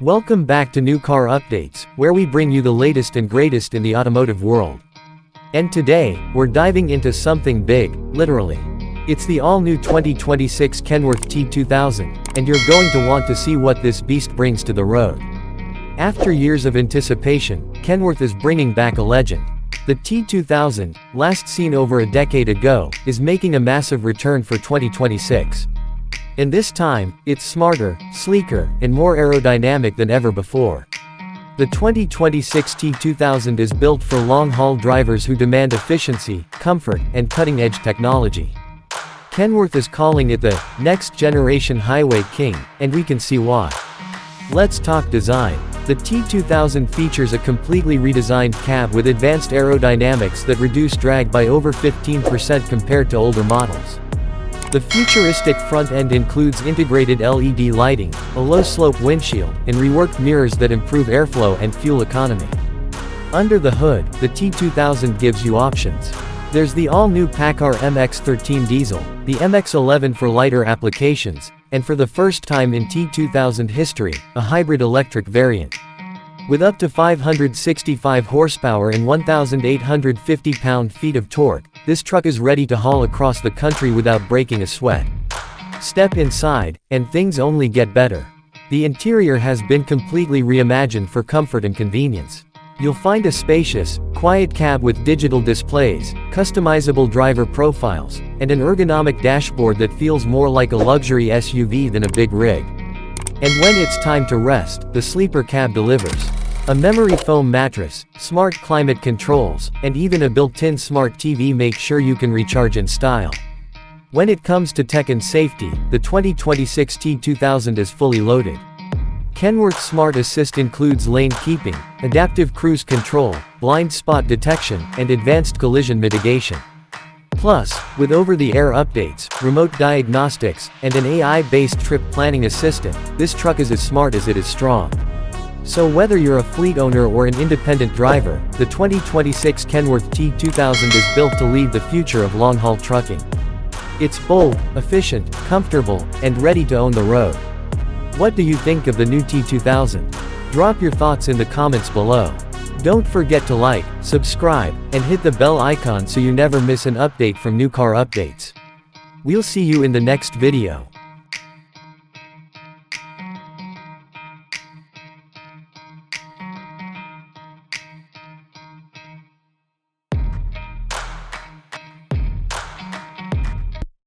Welcome back to New Car Updates, where we bring you the latest and greatest in the automotive world. And today, we're diving into something big, literally. It's the all-new 2026 Kenworth T2000, and you're going to want to see what this beast brings to the road. After years of anticipation, Kenworth is bringing back a legend. The T2000, last seen over a decade ago, is making a massive return for 2026. And this time, it's smarter, sleeker, and more aerodynamic than ever before. The 2026 T2000 is built for long-haul drivers who demand efficiency, comfort, and cutting-edge technology. Kenworth is calling it the next-generation highway king, and we can see why. Let's talk design. The T2000 features a completely redesigned cab with advanced aerodynamics that reduce drag by over 15% compared to older models. The futuristic front end includes integrated LED lighting, a low-slope windshield, and reworked mirrors that improve airflow and fuel economy. Under the hood, the T2000 gives you options. There's the all-new PACCAR MX-13 diesel, the MX-11 for lighter applications, and for the first time in T2000 history, a hybrid electric variant. With up to 565 horsepower and 1,850 pound-feet of torque, this truck is ready to haul across the country without breaking a sweat. Step inside, and things only get better. The interior has been completely reimagined for comfort and convenience. You'll find a spacious, quiet cab with digital displays, customizable driver profiles, and an ergonomic dashboard that feels more like a luxury SUV than a big rig. And when it's time to rest, the sleeper cab delivers. A memory foam mattress, smart climate controls, and even a built-in smart TV make sure you can recharge in style. When it comes to tech and safety, the 2026 T2000 is fully loaded. Kenworth Smart Assist includes lane keeping, adaptive cruise control, blind spot detection, and advanced collision mitigation. Plus, with over-the-air updates, remote diagnostics, and an AI-based trip planning assistant, this truck is as smart as it is strong. So whether you're a fleet owner or an independent driver, the 2026 Kenworth T2000 is built to lead the future of long-haul trucking. It's bold, efficient, comfortable, and ready to own the road. What do you think of the new T2000? Drop your thoughts in the comments below. Don't forget to like, subscribe, and hit the bell icon so you never miss an update from New Car Updates. We'll see you in the next video.